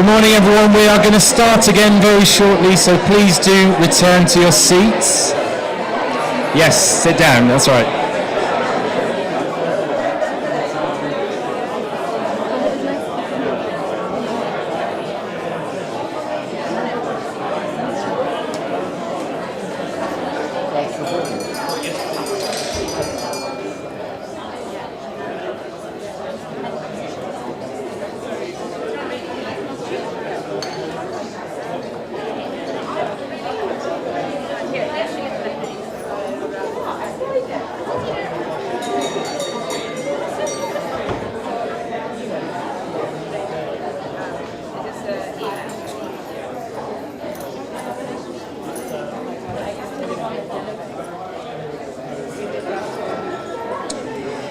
Good morning, everyone. We are going to start again very shortly, so please do return to your seats. Yes, sit down, that's right.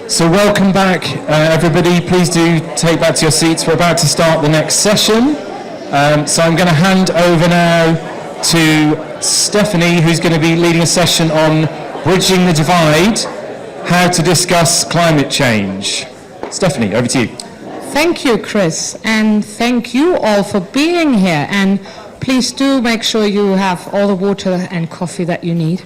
So welcome back, everybody. Please do take back to your seats. We're about to start the next session. So I'm going to hand over now to Stephanie, who's going to be leading a session on Bridging the Divide, how to discuss climate change. Stephanie, over to you. Thank you, Chris, and thank you all for being here. And please do make sure you have all the water and coffee that you need.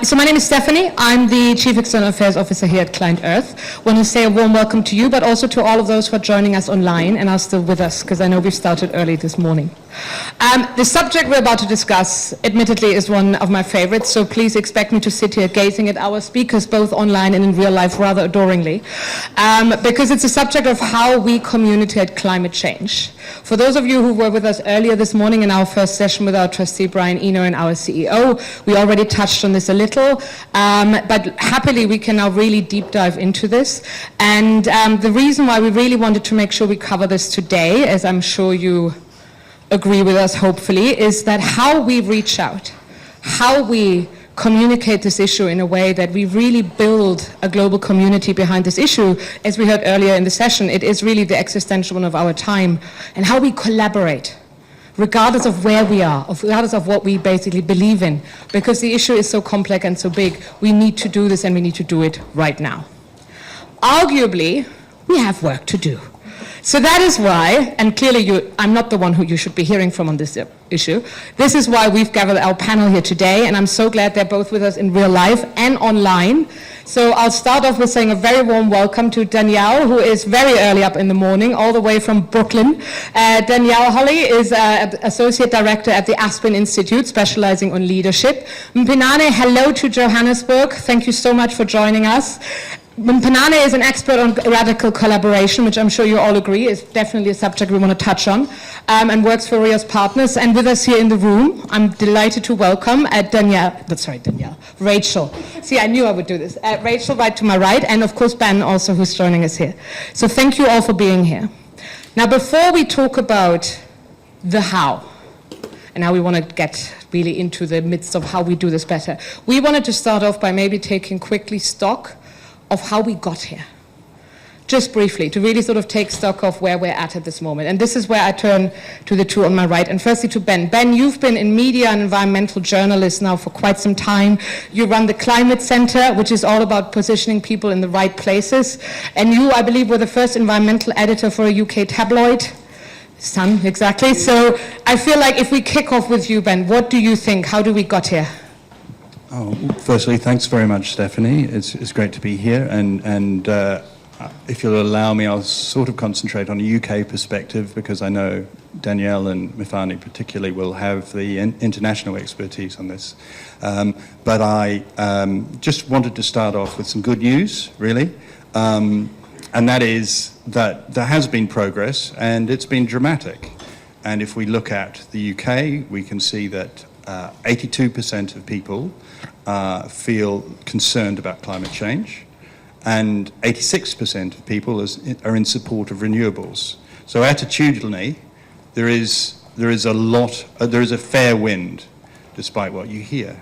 So my name is Stephanie. I'm the Chief External Affairs Officer here at Client Earth. I want to say a warm welcome to you, but also to all of those who are joining us online and are still with us, because I know we've started early this morning. The subject we're about to discuss, admittedly, is one of my favorites, so please expect me to sit here gazing at our speakers, both online and in real life, rather adoringly, because it's a subject of how we communicate climate change. For those of you who were with us earlier this morning in our first session with our trustee Brian Eno and our CEO, we already touched on this a little, but happily we can now really deep dive into this. And the reason why we really wanted to make sure we cover this today, as I'm sure you agree with us hopefully, is that how we reach out, how we communicate this issue in a way that we really build a global community behind this issue. As we heard earlier in the session, it is really the existential one of our time, and how we collaborate, regardless of where we are, regardless of what we basically believe in, because the issue is so complex and so big. We need to do this, and we need to do it right now. Arguably, we have work to do. So that is why, and clearly I'm not the one who you should be hearing from on this issue. This is why we've gathered our panel here today, and I'm so glad they're both with us in real life and online. So I'll start off with saying a very warm welcome to Danielle, who is very early up in the morning, all the way from Brooklyn. Danielle Holly is Associate Director at the Aspen Institute, specializing on leadership. Mpinane, hello to Johannesburg. Thank you so much for joining us. Mpinane is an expert on radical collaboration, which I'm sure you all agree is definitely a subject we want to touch on, and works for Rios Partners. And with us here in the room, I'm delighted to welcome Rachel. See, I knew I would do this. Rachel right to my right, and of course Ben also, who's joining us here. So thank you all for being here. Now, before we talk about the how, and now we want to get really into the midst of how we do this better, we wanted to start off by maybe taking quickly stock of how we got here. Just briefly, to really sort of take stock of where we're at this moment. And this is where I turn to the two on my right. And firstly to Ben. Ben, you've been in media and environmental journalist now for quite some time. You run the Climate Center, which is all about positioning people in the right places. And you, I believe, were the first environmental editor for a UK tabloid. Sun, exactly. So I feel like if we kick off with you, Ben, what do you think? How do we got here? Oh, firstly, thanks very much, Stephanie. It's great to be here, and if you'll allow me, I'll sort of concentrate on a UK perspective, because I know Danielle and Mifani particularly will have the international expertise on this. But I just wanted to start off with some good news, really, and that is that there has been progress, and it's been dramatic. And if we look at the UK, we can see that 82% of people feel concerned about climate change, and 86% of people are in support of renewables. So attitudinally, there is a fair wind, despite what you hear.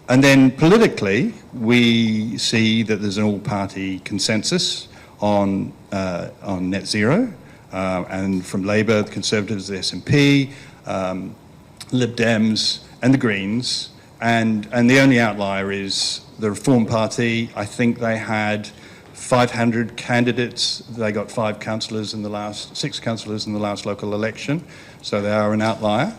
And then politically, we see that there's an all-party consensus on net zero, and from Labour, the Conservatives, the SNP, Lib Dems and the Greens, and the only outlier is the Reform Party. I think they had 500 candidates. They got 6 councillors in the last local election, so they are an outlier.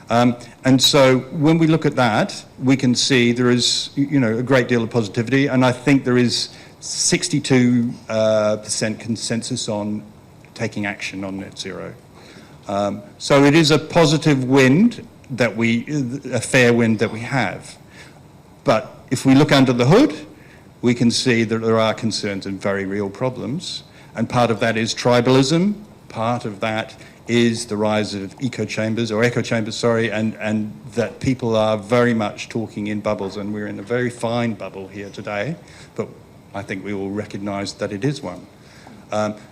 And so when we look at that, we can see there is, a great deal of positivity, and I think there is 62% consensus on taking action on net zero. So it is a positive wind a fair wind that we have. But if we look under the hood, we can see that there are concerns and very real problems. And part of that is tribalism. Part of that is the rise of echo chambers, and that people are very much talking in bubbles. And we're in a very fine bubble here today, but I think we all recognise that it is one.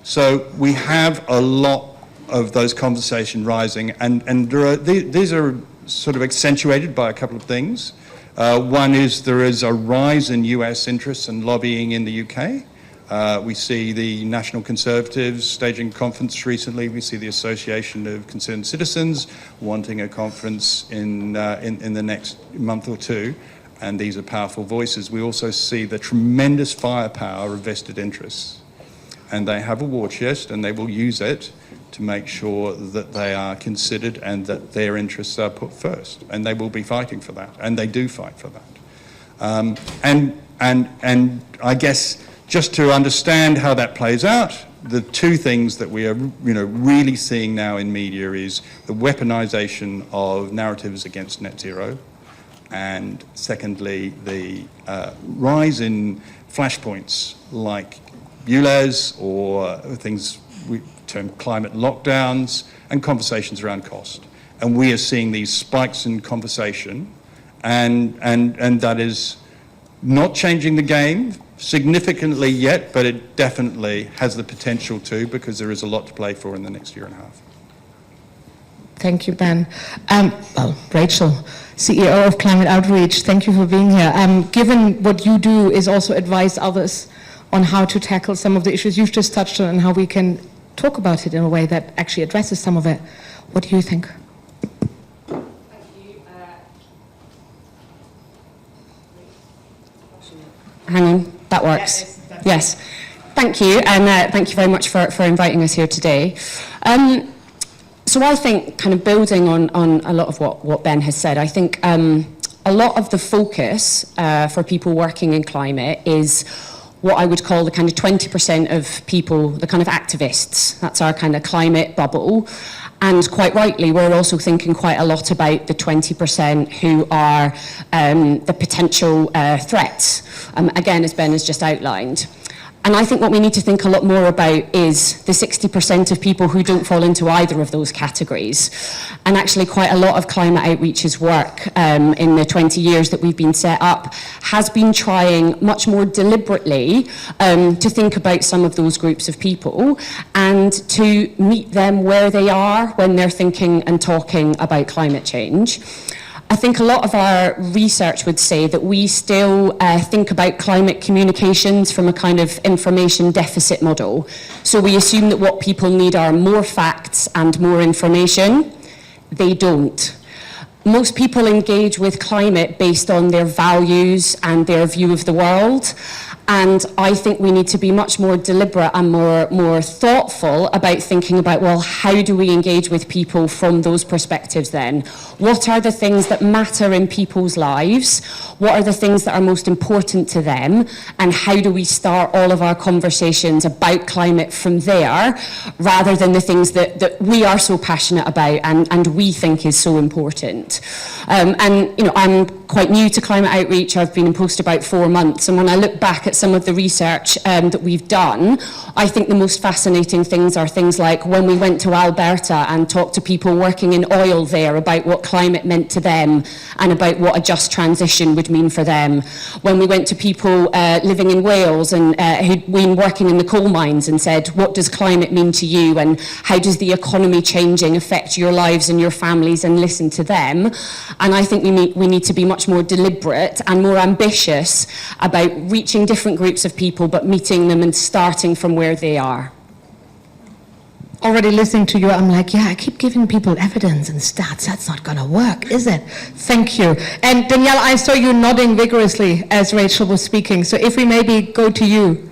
So we have a lot of those conversations rising, and these are sort of accentuated by a couple of things. One is there is a rise in US interests and lobbying in the UK. We see the National Conservatives staging a conference recently. We see the Association of Concerned Citizens wanting a conference in the next month or two, and these are powerful voices. We also see the tremendous firepower of vested interests, and they have a war chest, and they will use it to make sure that they are considered and that their interests are put first, and they will be fighting for that, and they do fight for that. And I guess just to understand how that plays out, the two things that we are really seeing now in media is the weaponization of narratives against net zero, and secondly, the rise in flashpoints like ULEZ or things we term climate lockdowns and conversations around cost. And we are seeing these spikes in conversation, and that is not changing the game significantly yet, but it definitely has the potential to, because there is a lot to play for in the next year and a half. Thank you, Ben. Rachel, CEO of Climate Outreach, thank you for being here. Given what you do is also advise others on how to tackle some of the issues you've just touched on and how we can talk about it in a way that actually addresses some of it. What do you think? Thank you. Hang on, that works. Yes. Thank you, and thank you very much for inviting us here today. So I think, kind of building on a lot of what Ben has said, I think a lot of the focus for people working in climate is what I would call the kind of 20% of people, the kind of activists. That's our kind of climate bubble. And quite rightly, we're also thinking quite a lot about the 20% who are the potential threats, again, as Ben has just outlined. And I think what we need to think a lot more about is the 60% of people who don't fall into either of those categories. And actually quite a lot of Climate Outreach's work in the 20 years that we've been set up has been trying much more deliberately to think about some of those groups of people and to meet them where they are when they're thinking and talking about climate change. I think a lot of our research would say that we still think about climate communications from a kind of information deficit model. So we assume that what people need are more facts and more information. They don't. Most people engage with climate based on their values and their view of the world. And I think we need to be much more deliberate and more thoughtful about thinking about, well, how do we engage with people from those perspectives then? What are the things that matter in people's lives? What are the things that are most important to them? And how do we start all of our conversations about climate from there, rather than the things that we are so passionate about and we think is so important? I'm quite new to Climate Outreach. I've been in post about 4 months, and when I look back at some of the research that we've done, I think the most fascinating things are things like when we went to Alberta and talked to people working in oil there about what climate meant to them and about what a just transition would mean for them. When we went to people living in Wales and who'd been working in the coal mines and said, what does climate mean to you and how does the economy changing affect your lives and your families, and listen to them. And I think we need to be much more deliberate and more ambitious about reaching different groups of people, but meeting them and starting from where they are. Already listening to you, I'm like, yeah, I keep giving people evidence and stats. That's not going to work, is it? Thank you. And Danielle, I saw you nodding vigorously as Rachel was speaking. So if we maybe go to you.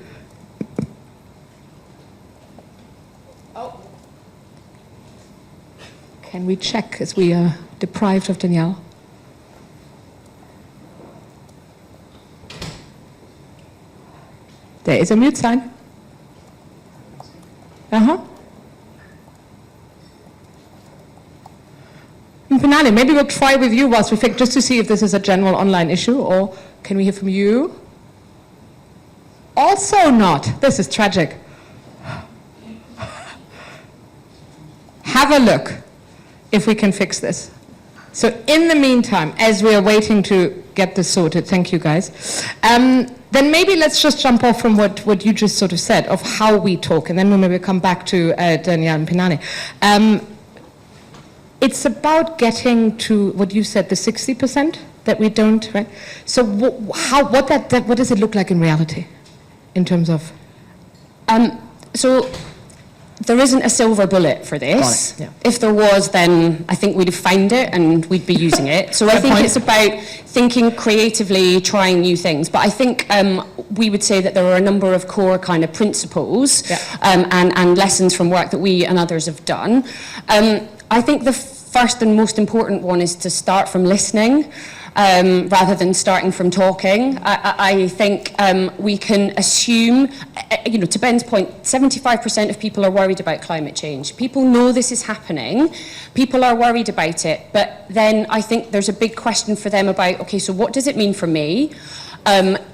Can we check as we are deprived of Danielle? There is a mute sign. Pinani, maybe we'll try with you whilst we think, just to see if this is a general online issue, or can we hear from you? Also not. This is tragic. Have a look if we can fix this. So in the meantime, as we are waiting to get this sorted, thank you guys, then maybe let's just jump off from what you just sort of said of how we talk, and then we'll maybe come back to Danielle and Pinani. It's about getting to what you said, the 60% that we don't, right? So what does it look like in reality in terms of? So there isn't a silver bullet for this. Yeah. If there was, then I think we'd have found it and we'd be using it. So I think it's about thinking creatively, trying new things. But I think we would say that there are a number of core kind of principles and lessons from work that we and others have done. I think the first and most important one is to start from listening. Rather than starting from talking. I think we can assume, to Ben's point, 75% of people are worried about climate change. People know this is happening. People are worried about it. But then I think there's a big question for them about, okay, so what does it mean for me?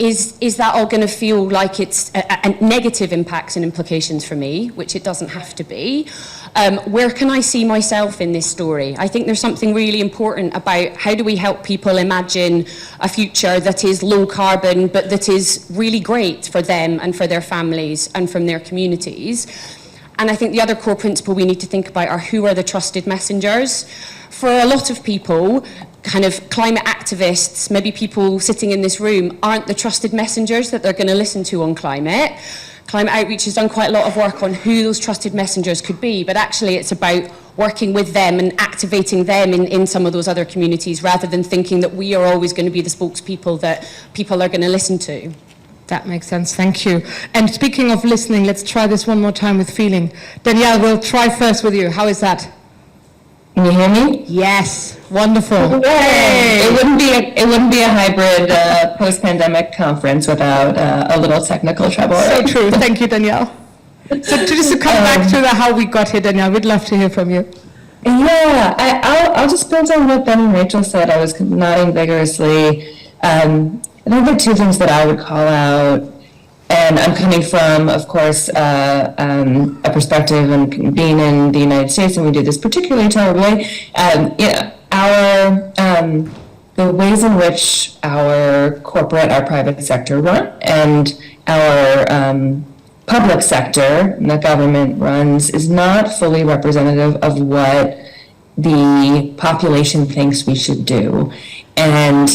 Is that all going to feel like it's a negative impacts and implications for me, which it doesn't have to be? Where can I see myself in this story? I think there's something really important about how do we help people imagine a future that is low carbon, but that is really great for them and for their families and from their communities. And I think the other core principle we need to think about are who are the trusted messengers. For a lot of people, kind of climate activists, maybe people sitting in this room, aren't the trusted messengers that they're going to listen to on climate. Climate Outreach has done quite a lot of work on who those trusted messengers could be, but actually it's about working with them and activating them in some of those other communities rather than thinking that we are always going to be the spokespeople that people are going to listen to. That makes sense, thank you. And speaking of listening, let's try this one more time with feeling. Danielle, we'll try first with you. How is that? Can you hear me? Yes, wonderful. Hey. It wouldn't be a hybrid post-pandemic conference without a little technical trouble. So true. Thank you, Danielle. So just to come back to how we got here, Danielle, we'd love to hear from you. Yeah, I'll just build on what Ben and Rachel said. I was nodding vigorously. I think there are two things that I would call out. And I'm coming from, of course, a perspective and being in the United States, and we do this particularly terribly. The ways in which our private sector run, and our public sector, the government runs, is not fully representative of what the population thinks we should do. And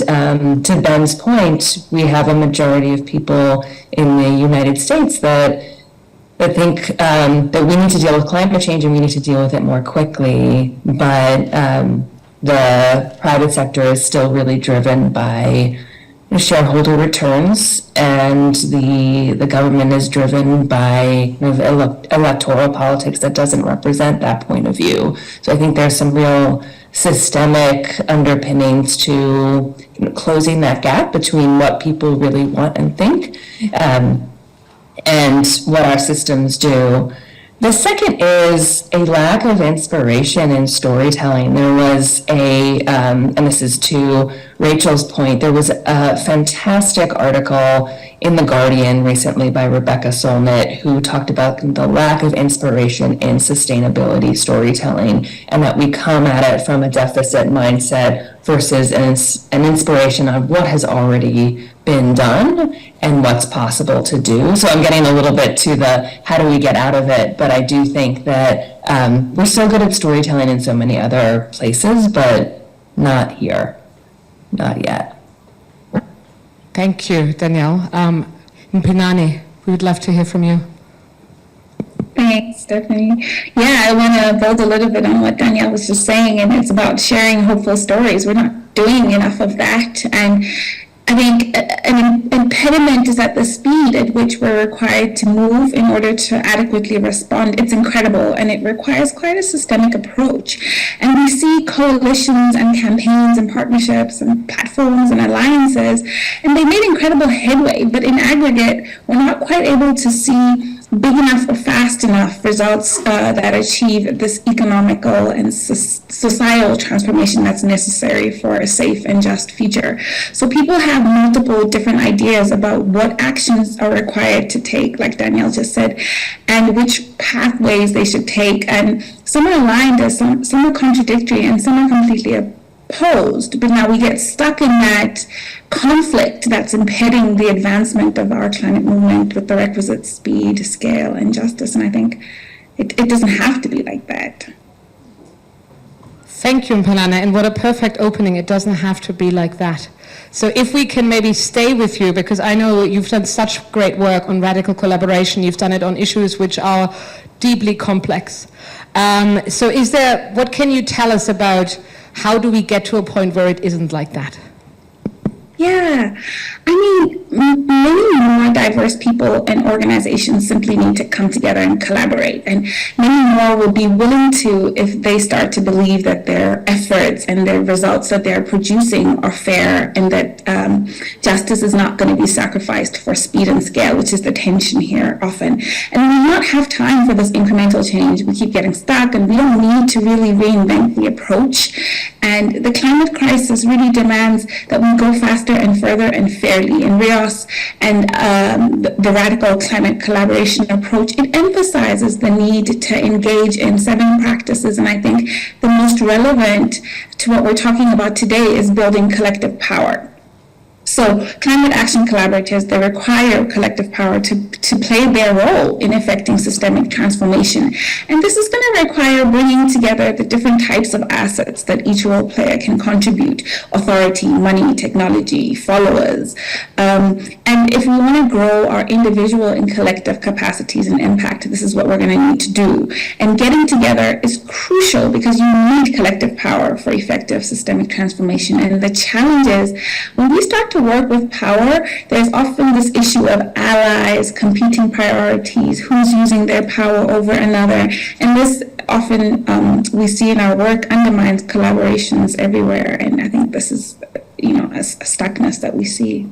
to Ben's point, we have a majority of people in the United States that think that we need to deal with climate change and we need to deal with it more quickly. But the private sector is still really driven by shareholder returns, and the government is driven by electoral politics that doesn't represent that point of view. So I think there's some real systemic underpinnings to closing that gap between what people really want and think and what our systems do. The second is a lack of inspiration in storytelling. There was and this is to Rachel's point, there was a fantastic article in The Guardian recently by Rebecca Solnit, who talked about the lack of inspiration in sustainability storytelling, and that we come at it from a deficit mindset versus an inspiration of what has already been done and what's possible to do. So I'm getting a little bit to the how do we get out of it, but I do think that we're so good at storytelling in so many other places, but not here, not yet. Thank you, Danielle. Pinani, we would love to hear from you. Thanks, Stephanie. Yeah, I want to build a little bit on what Danielle was just saying, and it's about sharing hopeful stories. We're not doing enough of that, and I think an impediment is at the speed at which we're required to move in order to adequately respond. It's incredible, and it requires quite a systemic approach. And we see coalitions and campaigns and partnerships and platforms and alliances, and they made incredible headway, but in aggregate, we're not quite able to see big enough or fast enough results that achieve this economical and societal transformation that's necessary for a safe and just future. So people have multiple different ideas about what actions are required to take, like Danielle just said, and which pathways they should take. And some are aligned, some are contradictory, and some are completely opposed. But now we get stuck in that conflict that's impeding the advancement of our climate movement with the requisite speed, scale, and justice. And I think it doesn't have to be like that. Thank you, Mpanana, and what a perfect opening. It doesn't have to be like that. So if we can maybe stay with you, because I know you've done such great work on radical collaboration, you've done it on issues which are deeply complex. So what can you tell us about how do we get to a point where it isn't like that? Yeah, I mean, many more diverse people and organizations simply need to come together and collaborate, and many more will be willing to if they start to believe that their efforts and their results that they're producing are fair, and that justice is not going to be sacrificed for speed and scale, which is the tension here often. And we do not have time for this incremental change. We keep getting stuck, and we don't need to really reinvent the approach. And the climate crisis really demands that we go faster and further and fairly. In Rios and the radical climate collaboration approach, it emphasizes the need to engage in 7 practices. And I think the most relevant to what we're talking about today is building collective power. So climate action collaboratives, they require collective power to play their role in effecting systemic transformation. And this is going to require bringing together the different types of assets that each role player can contribute: authority, money, technology, followers. And if we want to grow our individual and collective capacities and impact, this is what we're going to need to do. And getting together is crucial because you need collective power for effective systemic transformation. And the challenge is when we start to work with power, there's often this issue of allies, competing priorities, who's using their power over another. And this often, we see in our work, undermines collaborations everywhere. And I think this is, a stuckness that we see.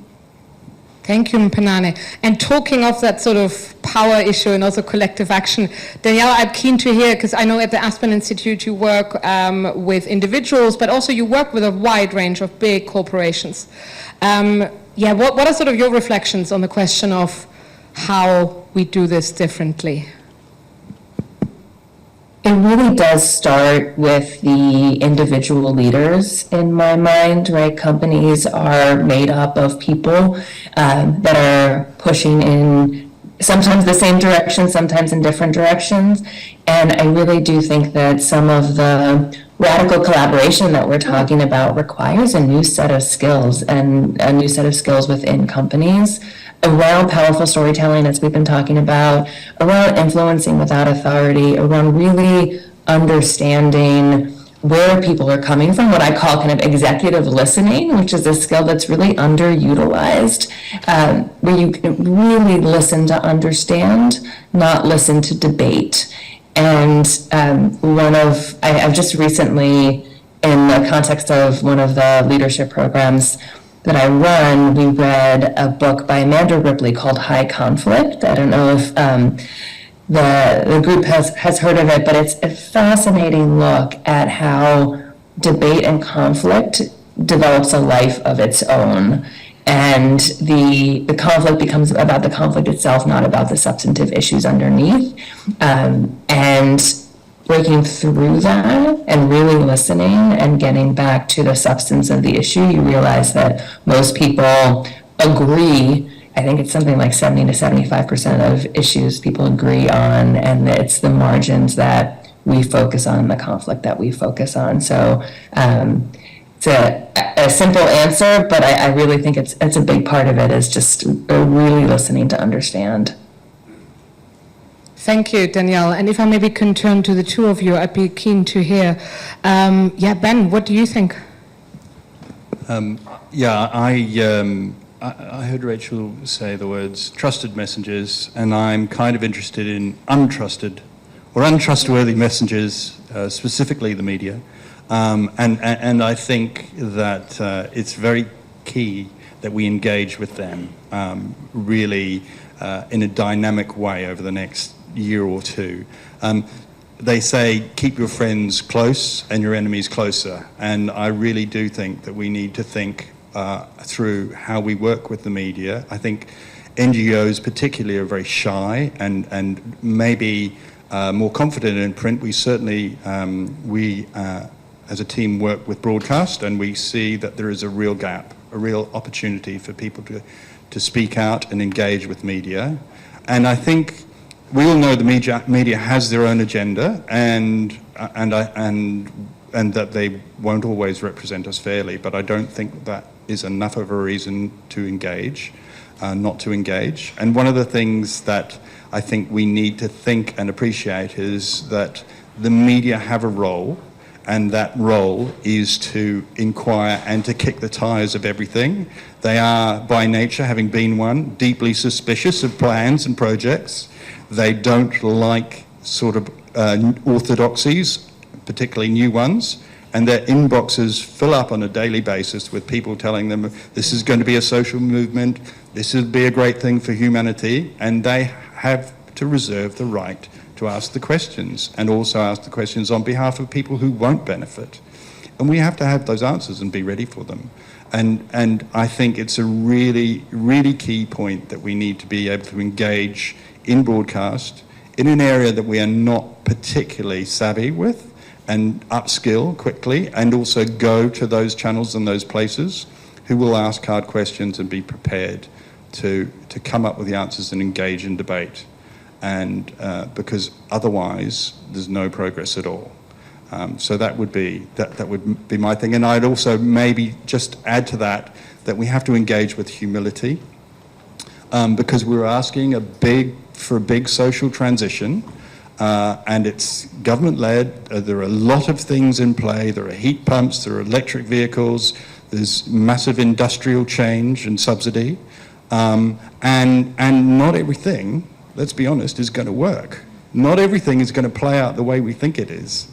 Thank you, Mpanane. And talking of that sort of power issue and also collective action, Danielle, I'm keen to hear, because I know at the Aspen Institute you work with individuals, but also you work with a wide range of big corporations. What are sort of your reflections on the question of how we do this differently? It really does start with the individual leaders in my mind, right? Companies are made up of people that are pushing in sometimes the same direction, sometimes in different directions. And I really do think that some of the radical collaboration that we're talking about requires a new set of skills and a new set of skills within companies around powerful storytelling, as we've been talking about, around influencing without authority, around really understanding where people are coming from, what I call kind of executive listening, which is a skill that's really underutilized, where you can really listen to understand, not listen to debate. And I've just recently, in the context of one of the leadership programs that I run, we read a book by Amanda Ripley called High Conflict. I don't know if the group has heard of it, but it's a fascinating look at how debate and conflict develops a life of its own. And the conflict becomes about the conflict itself, not about the substantive issues underneath. And breaking through that and really listening and getting back to the substance of the issue, you realize that most people agree. I think it's something like 70 to 75% of issues people agree on, and it's the margins that we focus on, the conflict that we focus on. So it's a simple answer, but I really think it's a big part of it is just really listening to understand. Thank you, Danielle. And if I maybe can turn to the two of you, I'd be keen to hear. Ben, what do you think? Yeah, I heard Rachel say the words trusted messengers, and I'm kind of interested in untrusted or untrustworthy messengers, specifically the media. And I think that it's very key that we engage with them really in a dynamic way over the next year or two. They say keep your friends close and your enemies closer, and I really do think that we need to think through how we work with the media. I think NGOs particularly are very shy and maybe more confident in print. We certainly, as a team, work with broadcast, and we see that there is a real gap, a real opportunity for people to speak out and engage with media. And I think we all know the media has their own agenda, and that they won't always represent us fairly, but I don't think that is enough of a reason to engage, not to engage. And one of the things that I think we need to think and appreciate is that the media have a role, and that role is to inquire and to kick the tires of everything. They are, by nature, having been one, deeply suspicious of plans and projects. They don't like sort of orthodoxies, particularly new ones, and their inboxes fill up on a daily basis with people telling them this is going to be a social movement, this will be a great thing for humanity, and they have to reserve the right to ask the questions, and also ask the questions on behalf of people who won't benefit. And we have to have those answers and be ready for them. And I think it's a really, really key point that we need to be able to engage in broadcast in an area that we are not particularly savvy with, and upskill quickly, and also go to those channels and those places who will ask hard questions and be prepared to come up with the answers and engage in debate. And because otherwise there's no progress at all. So that would be my thing. And I'd also maybe just add to that we have to engage with humility, because we're asking for a big social transition, and it's government-led. There are a lot of things in play. There are heat pumps, there are electric vehicles, there's massive industrial change and subsidy, and not everything, let's be honest, is going to work. Not everything is going to play out the way we think it is.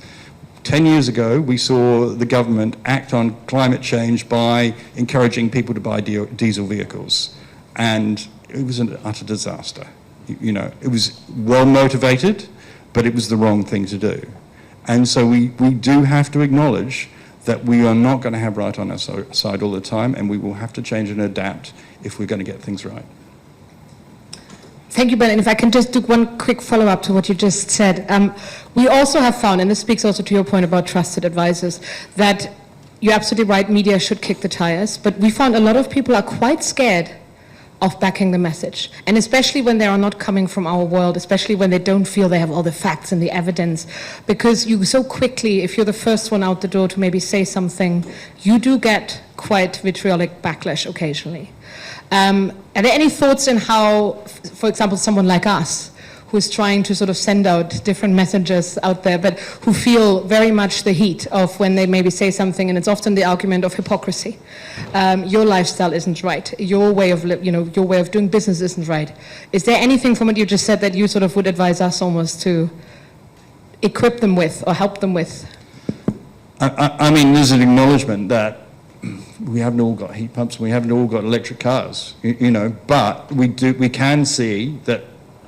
10 years ago, we saw the government act on climate change by encouraging people to buy diesel vehicles, and it was an utter disaster. You know, it was well motivated, but it was the wrong thing to do. And so we do have to acknowledge that we are not going to have right on our side all the time, and we will have to change and adapt if we're going to get things right. Thank you, Ben. And if I can just do one quick follow-up to what you just said. We also have found, and this speaks also to your point about trusted advisors, that you're absolutely right, media should kick the tires, but we found a lot of people are quite scared of backing the message, and especially when they are not coming from our world, especially when they don't feel they have all the facts and the evidence, because you so quickly, if you're the first one out the door to maybe say something, you do get quite vitriolic backlash occasionally. Are there any thoughts in how, for example, someone like us, who is trying to sort of send out different messages out there, but who feel very much the heat of when they maybe say something, and it's often the argument of hypocrisy. Your lifestyle isn't right. Your way of your way of doing business isn't right. Is there anything from what you just said that you sort of would advise us almost to equip them with or help them with? I mean, there's an acknowledgement that we haven't all got heat pumps, we haven't all got electric cars, but we can see that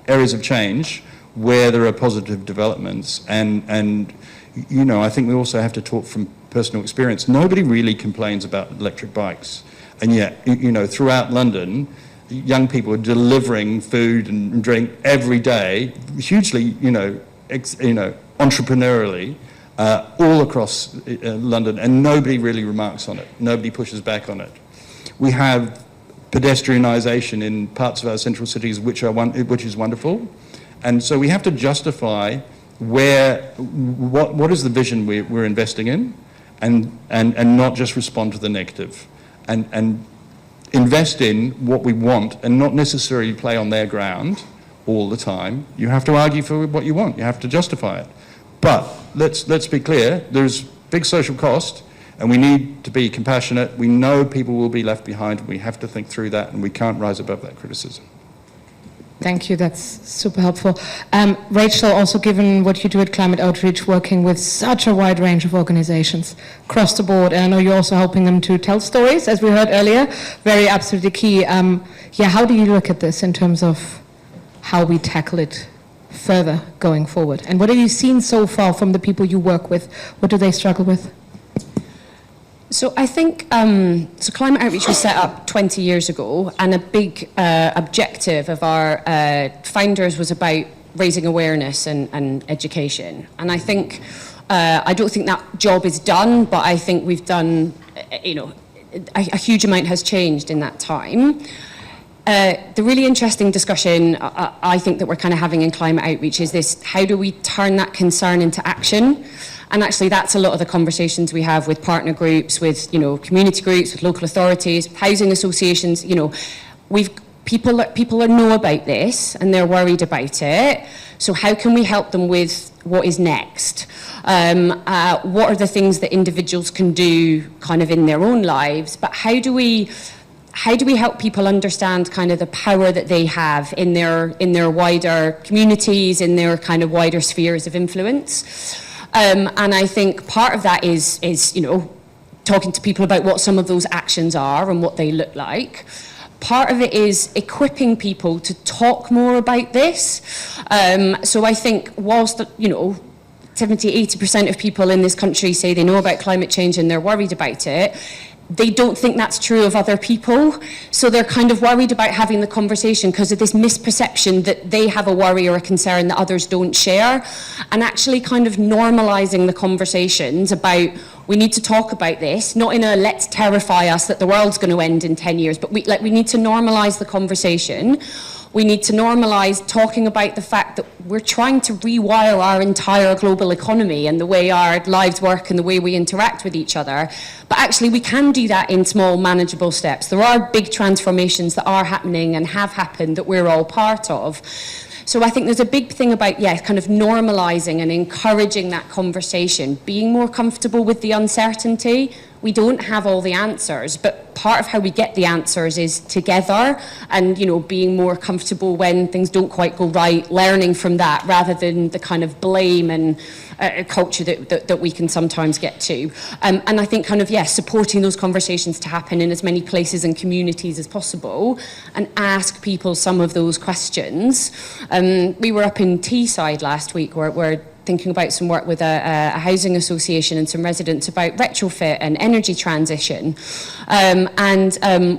areas of change where there are positive developments, and I think we also have to talk from personal experience. Nobody really complains about electric bikes, and yet throughout London, young people are delivering food and drink every day, hugely entrepreneurially, all across London, and nobody really remarks on it. Nobody pushes back on it. We have pedestrianisation in parts of our central cities, which is wonderful, and so we have to justify what is the vision we're investing in, and not just respond to the negative, and invest in what we want, and not necessarily play on their ground all the time. You have to argue for what you want. You have to justify it. But let's be clear. There's big social cost, And we need to be compassionate. We know people will be left behind. We have to think through that, and we can't rise above that criticism. Thank you, that's super helpful. Rachel, also given what you do at Climate Outreach, working with such a wide range of organizations across the board, and I know you're also helping them to tell stories, as we heard earlier, very absolutely key. How do you look at this in terms of how we tackle it further going forward? And what have you seen so far from the people you work with? What do they struggle with? So I think, so Climate Outreach was set up 20 years ago, and a big objective of our founders was about raising awareness and education. And I think, I don't think that job is done, but I think we've done, a huge amount has changed in that time. The really interesting discussion I think that we're kind of having in Climate Outreach is this: how do we turn that concern into action? And actually that's a lot of the conversations we have with partner groups, with community groups, with local authorities, housing associations. People know about this and they're worried about it. So how can we help them with what is next? What are the things that individuals can do kind of in their own lives? But how do we help people understand kind of the power that they have in their wider communities, in their kind of wider spheres of influence? And I think part of that is talking to people about what some of those actions are and what they look like. Part of it is equipping people to talk more about this. So I think whilst 70-80% of people in this country say they know about climate change and they're worried about it, they don't think that's true of other people. So they're kind of worried about having the conversation because of this misperception that they have a worry or a concern that others don't share. And actually kind of normalizing the conversations about, we need to talk about this, not in a let's terrify us that the world's going to end in 10 years, but we need to normalize the conversation. We need to normalise talking about the fact that we're trying to rewire our entire global economy and the way our lives work and the way we interact with each other. But actually we can do that in small, manageable steps. There are big transformations that are happening and have happened that we're all part of. So I think there's a big thing about, kind of normalising and encouraging that conversation, being more comfortable with the uncertainty. We don't have all the answers, but part of how we get the answers is together and, being more comfortable when things don't quite go right, learning from that rather than the kind of blame and culture that we can sometimes get to. And I think supporting those conversations to happen in as many places and communities as possible and ask people some of those questions. We were up in Teesside last week where we're thinking about some work with a housing association and some residents about retrofit and energy transition.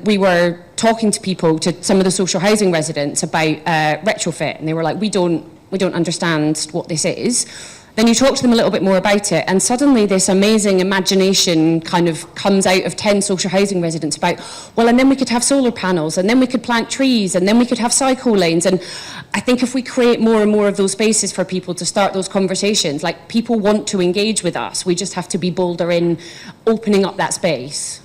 We were talking to people, to some of the social housing residents about retrofit, and they were like, we don't understand what this is. Then you talk to them a little bit more about it, and suddenly this amazing imagination kind of comes out of 10 social housing residents about, and then we could have solar panels, and then we could plant trees, and then we could have cycle lanes. And I think if we create more and more of those spaces for people to start those conversations, like, people want to engage with us, we just have to be bolder in opening up that space.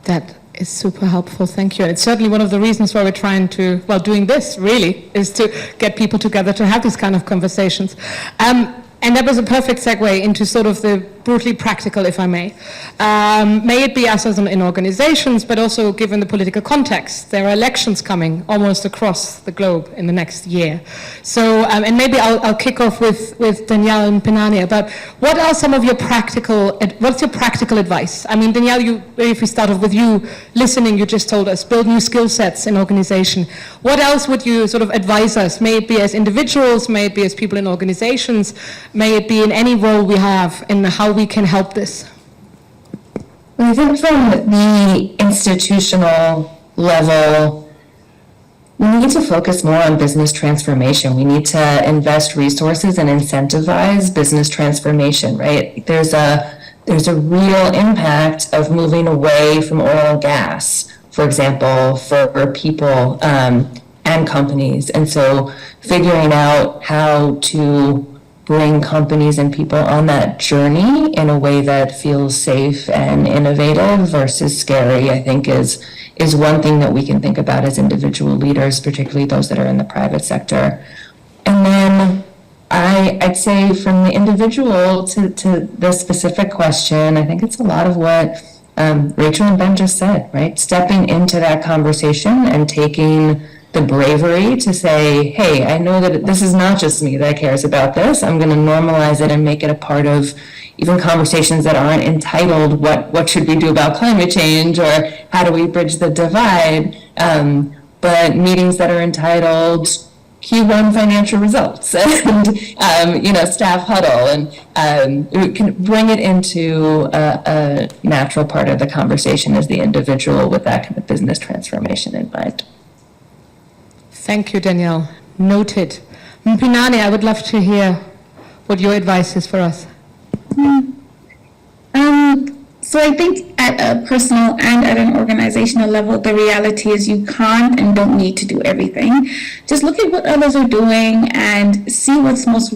That is super helpful, thank you. And it's certainly one of the reasons why we're trying to, doing this really, is to get people together to have these kind of conversations. And that was a perfect segue into sort of the brutally practical, if I may. May it be us as in organizations, but also given the political context. There are elections coming almost across the globe in the next year. So, and maybe I'll kick off with Danielle and Penania, but what are some of your what's your practical advice? I mean, Danielle, if we start off with you listening, you just told us, build new skill sets in organization. What else would you sort of advise us? May it be as individuals, may it be as people in organizations, may it be in any role we have in how we can help this? Well, I think from the institutional level, we need to focus more on business transformation. We need to invest resources and incentivize business transformation, right? There's a real impact of moving away from oil and gas, for example, for people and companies. And so figuring out how to bring companies and people on that journey in a way that feels safe and innovative versus scary, I think is one thing that we can think about as individual leaders, particularly those that are in the private sector. And then I'd say from the individual to the specific question, I think it's a lot of what Rachel and Ben just said, right? Stepping into that conversation and taking the bravery to say, hey, I know that this is not just me that cares about this. I'm going to normalize it and make it a part of even conversations that aren't entitled, what should we do about climate change, or how do we bridge the divide, but meetings that are entitled Q1 financial results and, staff huddle, and we can bring it into a natural part of the conversation as the individual with that kind of business transformation in mind. Thank you, Danielle. Noted. Mpinani, I would love to hear what your advice is for us. So I think at a personal and at an organizational level, the reality is you can't and don't need to do everything. Just look at what others are doing and see what's most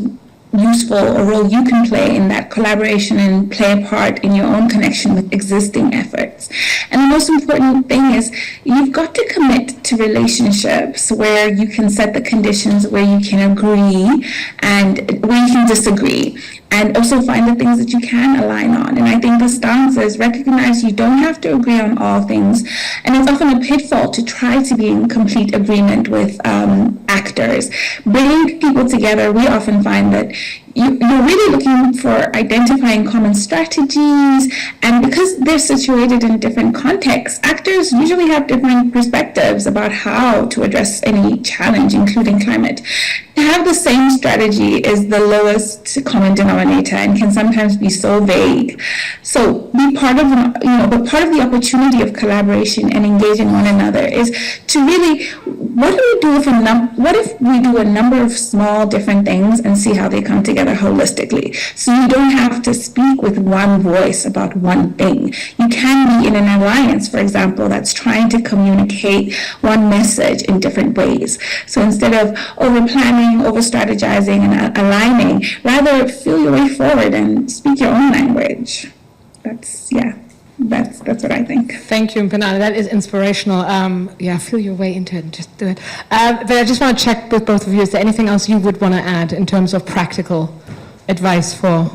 useful or role you can play in that collaboration and play a part in your own connection with existing efforts. And the most important thing is you've got to commit to relationships where you can set the conditions, where you can agree and where you can disagree, and also find the things that you can align on. And I think the stance is recognize you don't have to agree on all things, and it's often a pitfall to try to be in complete agreement with actors. Bringing people together, we often find that you're really looking for identifying common strategies, and because they're situated in different contexts, actors usually have different perspectives about how to address any challenge, including climate. To have the same strategy is the lowest common denominator and can sometimes be so vague. So be part of, but part of the opportunity of collaboration and engaging one another is to really, what if we do a number of small different things and see how they come together holistically? So you don't have to speak with one voice about one thing. You can be in an alliance, for example, that's trying to communicate one message in different ways. So instead of over-planning, over-strategizing, and aligning, rather feel your way forward and speak your own language. That's what I think. Thank you, Mpinani. That is inspirational. Feel your way into it and just do it. But I just want to check with both of you, is there anything else you would want to add in terms of practical advice for?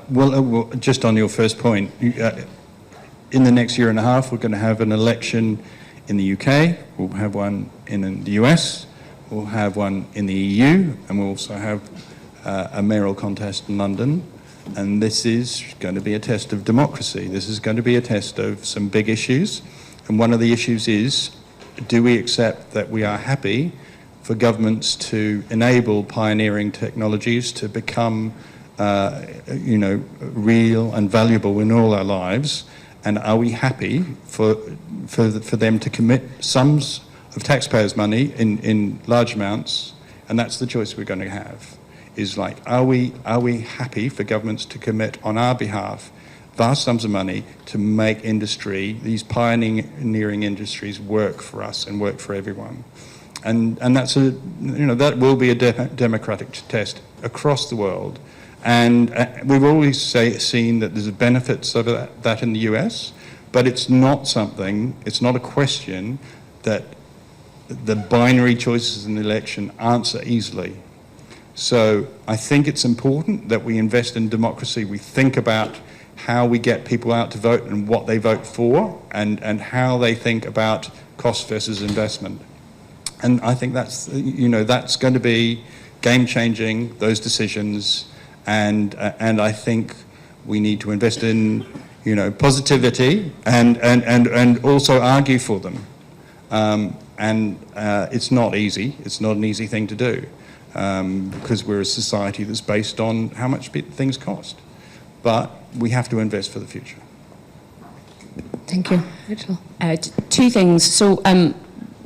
Well, just on your first point, in the next year and a half, we're going to have an election in the UK, we'll have one in the US, we'll have one in the EU, and we'll also have a mayoral contest in London. And this is going to be a test of democracy. This is going to be a test of some big issues. And one of the issues is, do we accept that we are happy for governments to enable pioneering technologies to become, real and valuable in all our lives? And are we happy for them to commit sums of taxpayers' money in large amounts? And that's the choice we're going to have. Is like, are we happy for governments to commit on our behalf vast sums of money to make industry, these pioneering industries, work for us and work for everyone? And that's that will be a democratic test across the world. And we've always seen that there's benefits of that in the US, but it's not a question that the binary choices in the election answer easily. So I think it's important that we invest in democracy. We think about how we get people out to vote and what they vote for, and how they think about cost versus investment. And I think that's going to be game-changing, those decisions. And I think we need to invest in positivity and also argue for them. It's not easy. It's not an easy thing to do. Because we're a society that's based on how much things cost. But we have to invest for the future. Thank you. Rachel? Two things. So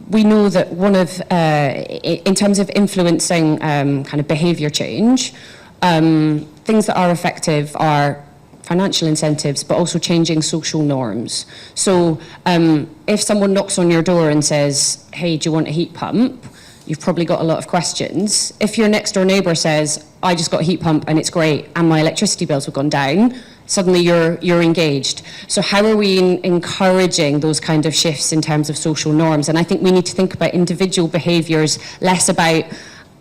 we know that one of, in terms of influencing kind of behaviour change, things that are effective are financial incentives, but also changing social norms. So if someone knocks on your door and says, hey, do you want a heat pump? You've probably got a lot of questions. If your next door neighbour says, I just got a heat pump and it's great and my electricity bills have gone down, suddenly you're engaged. So how are we encouraging those kind of shifts in terms of social norms? And I think we need to think about individual behaviours, less about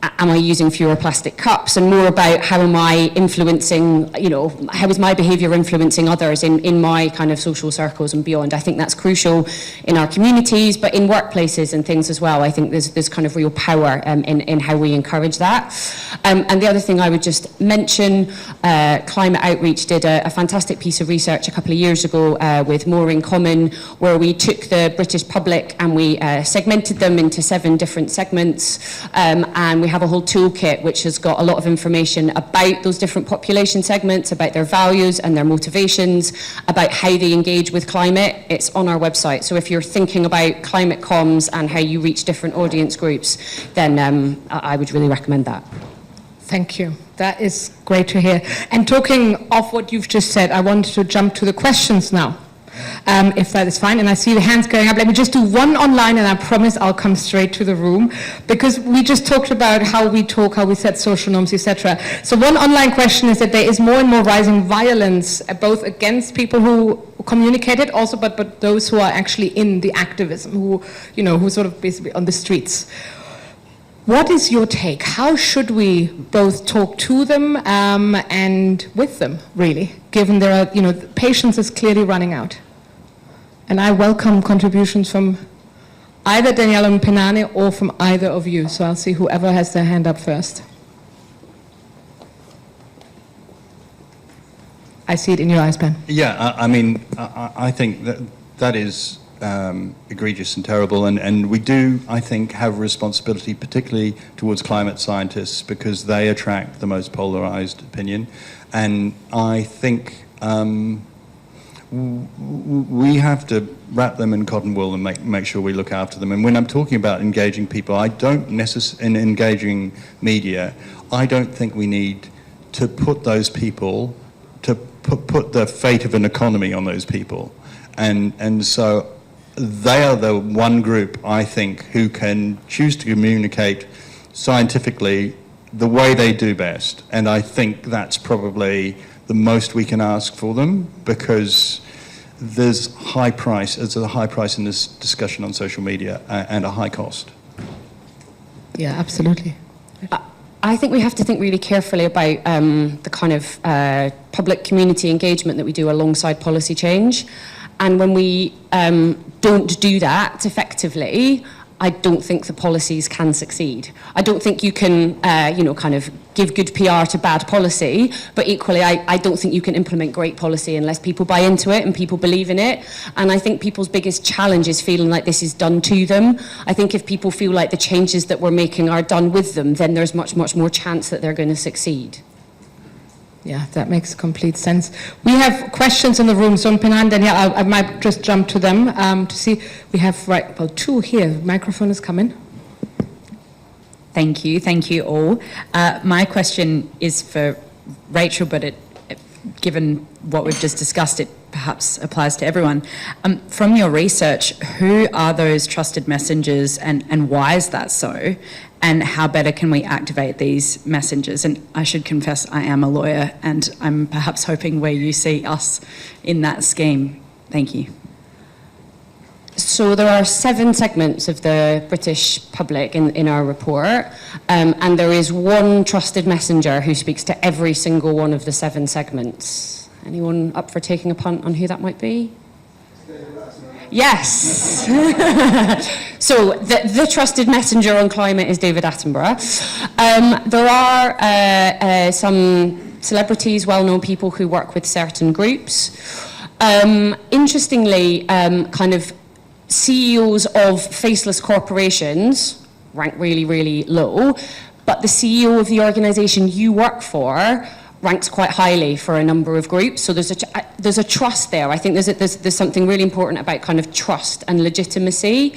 am I using fewer plastic cups, and more about how am I influencing, how is my behaviour influencing others in my kind of social circles and beyond. I think that's crucial in our communities, but in workplaces and things as well. I think there's kind of real power in how we encourage that. And the other thing I would just mention, Climate Outreach did a fantastic piece of research a couple of years ago with More in Common, where we took the British public and we segmented them into 7 different segments, and we have a whole toolkit which has got a lot of information about those different population segments, about their values and their motivations, about how they engage with climate. It's on our website. So if you're thinking about climate comms and how you reach different audience groups, then I would really recommend that. Thank you. That is great to hear. And talking of what you've just said, I wanted to jump to the questions now, if that is fine. And I see the hands going up. Let me just do one online, and I promise I'll come straight to the room, because we just talked about how we talk, how we set social norms, etc. So one online question is that there is more and more rising violence, both against people who communicate it, also, but those who are actually in the activism, who sort of basically on the streets. What is your take? How should we both talk to them and with them, really, given there are, patience is clearly running out? And I welcome contributions from either Danielle and Penane or from either of you. So I'll see whoever has their hand up first. I see it in your eyes, Ben. Yeah, I think that is egregious and terrible, and we do, I think, have a responsibility, particularly towards climate scientists, because they attract the most polarized opinion, and I think we have to wrap them in cotton wool and make sure we look after them. And when I'm talking about engaging people, I don't necessarily, in engaging media, I don't think we need to put those people, to put the fate of an economy on those people, and so they are the one group, I think, who can choose to communicate scientifically the way they do best. And I think that's probably the most we can ask for them, because there's a high price in this discussion on social media, and a high cost. Yeah, absolutely. I think we have to think really carefully about the kind of public community engagement that we do alongside policy change. And when we don't do that effectively, I don't think the policies can succeed. I don't think you can, kind of give good PR to bad policy, but equally, I don't think you can implement great policy unless people buy into it and people believe in it. And I think people's biggest challenge is feeling like this is done to them. I think if people feel like the changes that we're making are done with them, then there's much, much more chance that they're going to succeed. Yeah, that makes complete sense. We have questions in the room, so Penane, Danielle, I might just jump to them to see. We have, two here. The microphone is coming. Thank you all. My question is for Rachel, but given what we've just discussed, it perhaps applies to everyone. From your research, who are those trusted messengers, and why is that so? And how better can we activate these messengers? And I should confess, I am a lawyer, and I'm perhaps hoping where you see us in that scheme. Thank you. So there are 7 segments of the British public in our report, and there is one trusted messenger who speaks to every single one of the 7 segments. Anyone up for taking a punt on who that might be? Yes. So the trusted messenger on climate is David Attenborough. There are some celebrities, well-known people who work with certain groups. Interestingly, kind of CEOs of faceless corporations rank really, really low, but the CEO of the organisation you work for ranks quite highly for a number of groups. So there's a trust there. I think there's something really important about kind of trust and legitimacy.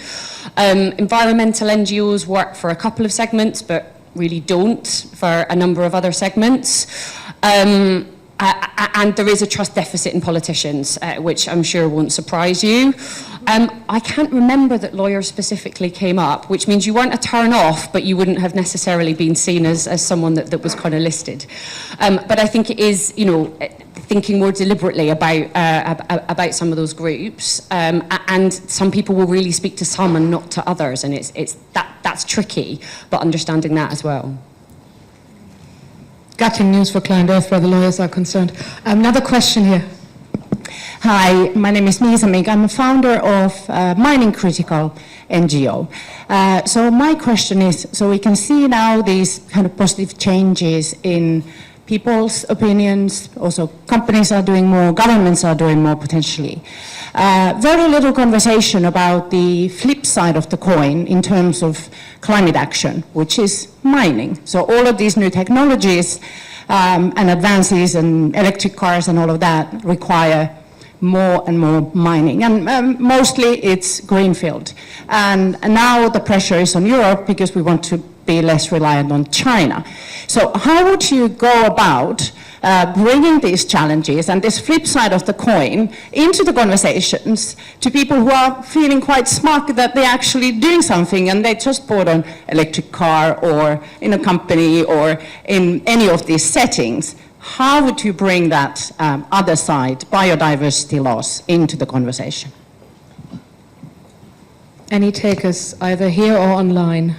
Environmental NGOs work for a couple of segments, but really don't for a number of other segments. And there is a trust deficit in politicians, which I'm sure won't surprise you. I can't remember that lawyers specifically came up, which means you weren't a turn off, but you wouldn't have necessarily been seen as someone that was kind of listed. But I think it is, thinking more deliberately about some of those groups, and some people will really speak to some and not to others, and it's that's tricky, but understanding that as well. Gutting news for Client Earth where the lawyers are concerned. Another question here. Hi, my name is Misa Mig. I'm a founder of Mining Critical NGO. So my question is, so we can see now these kind of positive changes in people's opinions, also companies are doing more, governments are doing more potentially. Very little conversation about the flip side of the coin in terms of climate action, which is mining. So all of these new technologies and advances and electric cars and all of that require more and more mining, and mostly it's greenfield. And now the pressure is on Europe because we want to be less reliant on China. So how would you go about bringing these challenges and this flip side of the coin into the conversations to people who are feeling quite smart that they're actually doing something and they just bought an electric car or in a company or in any of these settings? How would you bring that other side, biodiversity loss, into the conversation? Any takers, either here or online?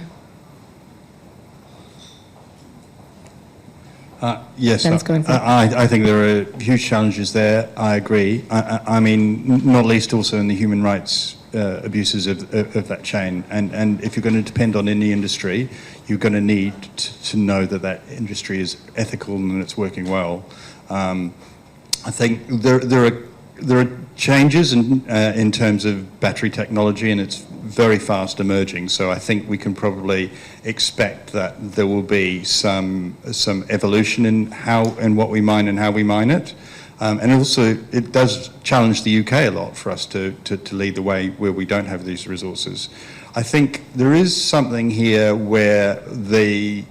Yes, Ben's going for it. I think there are huge challenges there. I agree. I mean, not least also in the human rights abuses of that chain. And if you're going to depend on any industry, you're going to need to know that that industry is ethical and it's working well. I think there are changes in terms of battery technology, and it's very fast emerging. So I think we can probably expect that there will be some evolution in how and what we mine and how we mine it. And also, it does challenge the UK a lot for us to lead the way where we don't have these resources. I think there is something here where the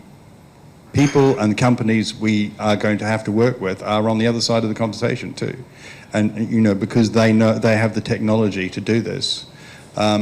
people and companies we are going to have to work with are on the other side of the conversation too. And, you know, because they know they have the technology to do this. I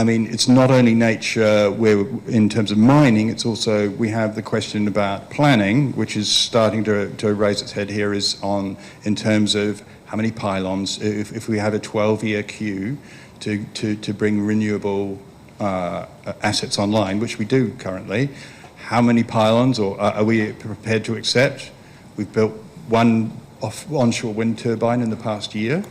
mean, it's not only nature where, in terms of mining, it's also, we have the question about planning, which is starting to raise its head here, is on, in terms of how many pylons, if we have a 12-year queue to bring renewable assets online, which we do currently, how many pylons are we prepared to accept? We've built one onshore wind turbine in the past year.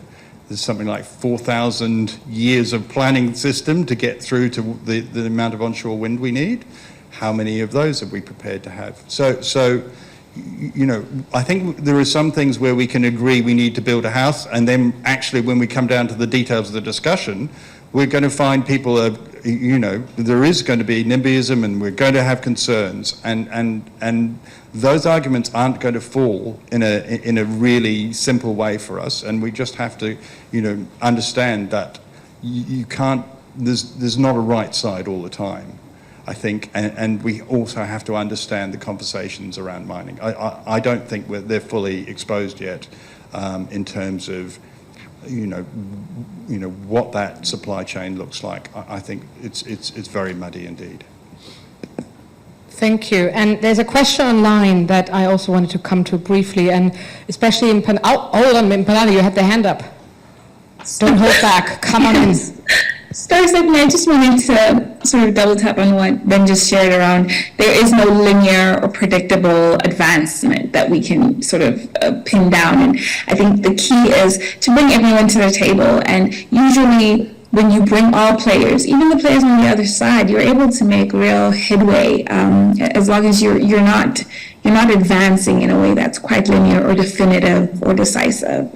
There's something like 4,000 years of planning system to get through to the amount of onshore wind we need. How many of those are we prepared to have? So, you know, I think there are some things where we can agree we need to build a house, and then actually when we come down to the details of the discussion, we're going to find people are, you know, there is going to be NIMBYism and we're going to have concerns, and those arguments aren't going to fall in a really simple way for us, and we just have to, you know, understand that you can't, there's not a right side all the time, I think, and we also have to understand the conversations around mining. I don't think they're fully exposed yet in terms of, you know what that supply chain looks like. I think it's very muddy indeed. Thank you. And there's a question online that I also wanted to come to briefly, and especially in hold on, Panali, you had the hand up. Don't hold back. Come on in. Stephanie, I just wanted to sort of double tap on what Ben just shared around there is no linear or predictable advancement that we can sort of pin down. And I think the key is to bring everyone to the table. And usually when you bring all players, even the players on the other side, you're able to make real headway as long as you're not advancing in a way that's quite linear or definitive or decisive.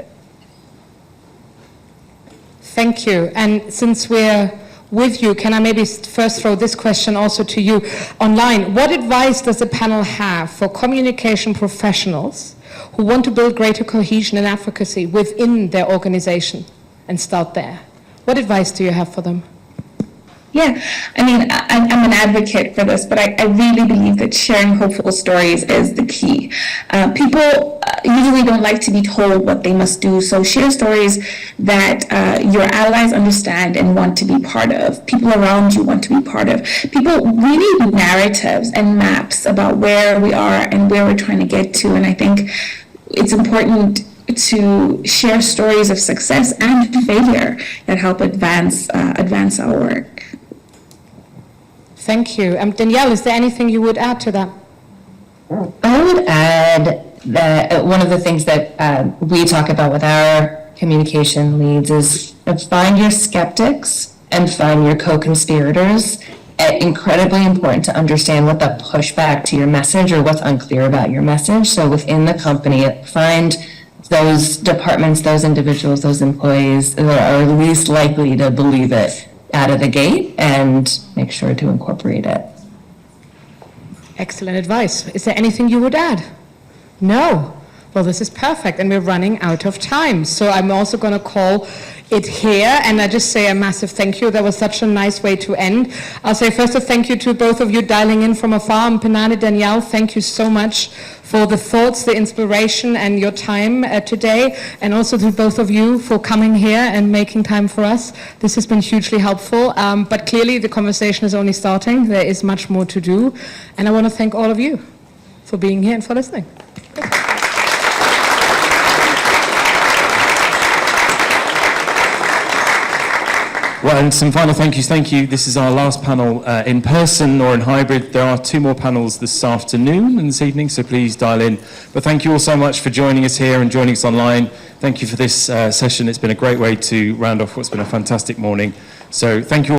Thank you. And since we're with you, can I maybe first throw this question also to you online? What advice does the panel have for communication professionals who want to build greater cohesion and advocacy within their organization and start there? What advice do you have for them? Yeah, I mean, I'm an advocate for this, but I really believe that sharing hopeful stories is the key. People usually don't like to be told what they must do, so share stories that your allies understand and want to be part of. People around you want to be part of. People really need narratives and maps about where we are and where we're trying to get to, and I think it's important to share stories of success and failure that help advance our work. Thank you. Danielle, is there anything you would add to that? I would add that one of the things that we talk about with our communication leads is find your skeptics and find your co-conspirators. Incredibly important to understand what the pushback to your message or what's unclear about your message. So within the company, find those departments, those individuals, those employees that are least likely to believe it out of the gate and make sure to incorporate it. Excellent advice. Is there anything you would add? No. Well, this is perfect, and we're running out of time. So I'm also going to call it here, and I just say a massive thank you. That was such a nice way to end. I'll say first a thank you to both of you dialing in from afar. And Penane, Danielle, thank you so much for the thoughts, the inspiration, and your time today, and also to both of you for coming here and making time for us. This has been hugely helpful, but clearly the conversation is only starting. There is much more to do, and I want to thank all of you for being here and for listening. Well, and some final thank yous. Thank you. This is our last panel in person or in hybrid. There are 2 more panels this afternoon and this evening, so please dial in. But thank you all so much for joining us here and joining us online. Thank you for this session. It's been a great way to round off what's been a fantastic morning. So thank you all.